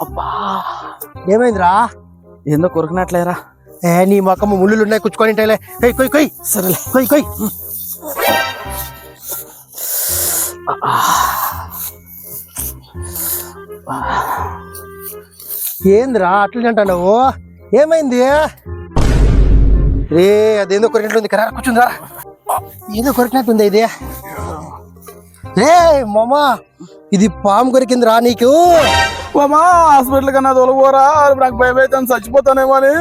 అబ్బా ఏమైందిరా? ఏందో కొరికినట్లేరా. నీ మొక్కమ్మ ముళ్ళు ఉన్నాయి, కూర్చుకొని ఉంటాయిలే. కొయ్ కొయ్ సరేలే కొయ్ కొయ్. ఏందిరా అట్లా అంటున్నావు? ఏమైంది? రే అదేందో కొరికినట్లుంది కదా, కూర్చుందా? ఏదో కొరికినట్టుంది ఇది. రే మామా, ఇది పాము కొరికిందిరా నీకు. మామా హాస్పిటల్ కన్నా తొలగోరా, నాకు భయం అయితే చచ్చిపోతానేమో అని.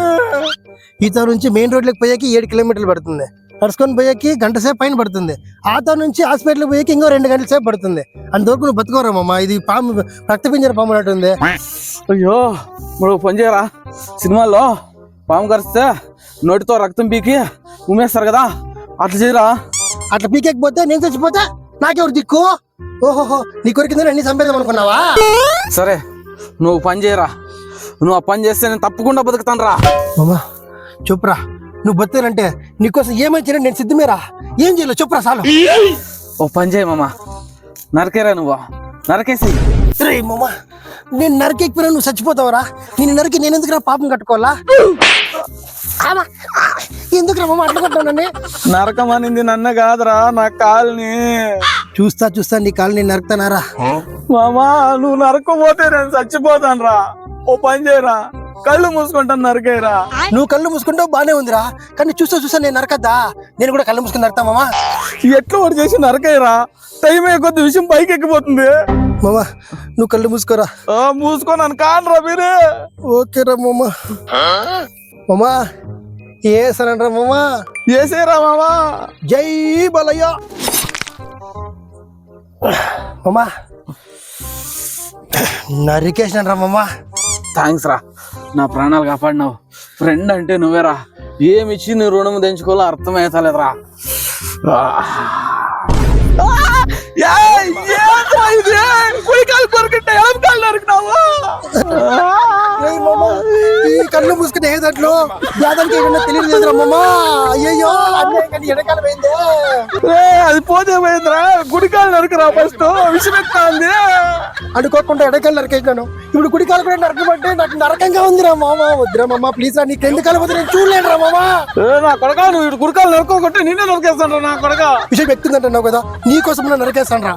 ఈత నుంచి మెయిన్ రోడ్లోకి పోయాకి 7 కిలోమీటర్లు పడుతుంది, నడుచుకొని పోయాకి గంట సేపు పైన పడుతుంది, ఆతో నుంచి హాస్పిటల్కి పోయాకి ఇంకో 2 గంటల సేపు పడుతుంది. అంతవరకు నువ్వు బతుకోరా మామ. ఇది పాము, రక్తపింజర పాము అన్నట్టుంది. అయ్యో ఇప్పుడు పని చేయరా, సినిమాల్లో పాము కరిస్తే నోటితో రక్తం పీకి ఉమ్మేస్తారు కదా, అట్లా చేయరా. అట్లా పీకేకపోతే నేను చచ్చిపోతే నాకెవరు దిక్కు? ఓహోహో, నీ కొరికిందని అన్ని చంపేద్దాం అనుకున్నావా? సరే నువ్వు పని చేయరా, నువ్వు ఆ పని చేస్తే నేను తప్పకుండా బతుకుతాను రా. మామా చెప్పురా, నువ్వు బతేనంటే నీకోసం ఏమని చేయను నేను సిద్ధమేరా. ఏం చేయలేదు చెప్పురా చాలు. ఓ పని చేయ మామ, నరకేరా నువ్వు, నరకేసి. రే మామా, నేను నరికెక్కిపోయినా నువ్వు చచ్చిపోతావరా? నేను నరికి నేను ఎందుకురా పాపం కట్టుకోవాలా? ఎందుకురా మామ అట్లా కొట్టానని? నరకమనింది నన్న కాదురా, నా కాల్ని. చూస్తా నీ కాలు నేను నరుకుతానారా? మామా నువ్వు నరకపోతే నేను చచ్చిపోతాను రా. ఓ పని చేయరా, కళ్ళు మూసుకుంటాను, నరకేరా. నువ్వు కళ్ళు మూసుకుంటావు బానే ఉందిరా, కానీ చూస్తా నేను నరకద్దా? నేను కూడా కళ్ళు మూసుకుని నరుకుతా మామా. ఎట్లా ఒకటి చేసి నరకేరా, టైం కొద్ది విషయం పైకి ఎక్కిపోతుంది. మామా నువ్వు కళ్ళు మూసుకోరా. మూసుకోనను కానరా మీరే. ఓకేరా మామా. మామా ఏసనండ్రా మామా? ఏసేరా మామా. జై బలయ్య. మామా నరికేసినరా మామా. థ్యాంక్స్ రా, నా ప్రాణాలు కాపాడినావు. ఫ్రెండ్ అంటే నువ్వేరా, ఏమిచ్చి నీ రుణం తెంచుకోవాలో అర్థమవుతలేదురా. ఈ కళ్ళు మూసుకుని ఏదట్లో యాదానికి ఏమన్నా తెలియదు మామా. అయ్యో ఎడకాలం అయిందే. అది పోతే పోయిందిరా, గుడికాలు నరకరా. ఫస్ట్ విషయం ఎత్తా ఉంది అనుకోకుండా ఎడకాలు నరికేసినాను, ఇప్పుడు గుడికాలు కూడా నరకమంటే నాకు నరకంగా ఉందిరా మామా. వద్దురా మామా ప్లీజ్ రా, నీకు ఎందుకు పోతే నేను చూడలేనురా మామా. నా కొడక నువ్వు గుడికాలు నరుకోకుంటే నేనే నరికేస్తాను నా కొడక. విషయం వ్యక్తుందంటున్నావు కదా, నీకోసం నేను నరికేస్తాను రా.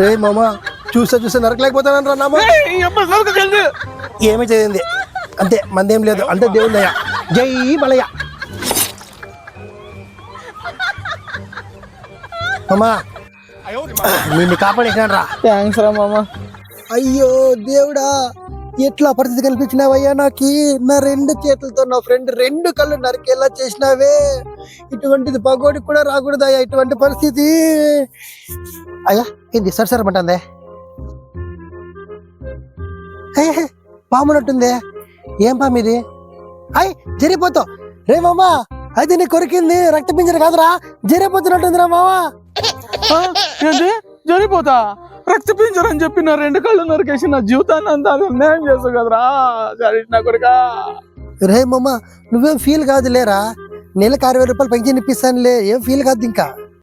రే మామా చూస్తా నరకలేకపోతాను రా నామా. ఏమీ చేయండి అంతే, మందేం లేదు, అంతే దేవుందయ్య. జై బలయ్య. మామా నిన్ను కాపాడేసినాను రా. థ్యాంక్స్ రా మామా. అయ్యో దేవుడా, ఎట్లా పరిస్థితి కల్పించినావయ్యా నాకు? నా 2 చేతులతో నా ఫ్రెండ్ 2 కళ్ళు నరికేలా చేసినావే. ఇటువంటిది పగోడికి కూడా రాకూడదయ్యా ఇటువంటి పరిస్థితి. అయ్యా ఏంది సరసరమంటుందే? పామునట్టుందే. ఏం పాము ఇది? అయ్ జరిపోతావు రే మామా. అయితే నీ కొరికింది రక్తపింజర కాదురా, జరిపోతున్నట్టుందిరా మామా. ఏంటి జరిపోతా? రక్తపింజర అని చెప్పి నా 2 కళ్ళు నరికేసి నా జీవితాన్ని అంతా అన్యాయం చేస్తావు కదరా నా కొడుక. రే మామా నువ్వేం ఫీల్ కాదు లేరా, నెలకు 60,000 రూపాయలు పెన్షన్ ఇప్పిస్తానులే, ఏం ఫీల్ కాదు ఇంకా.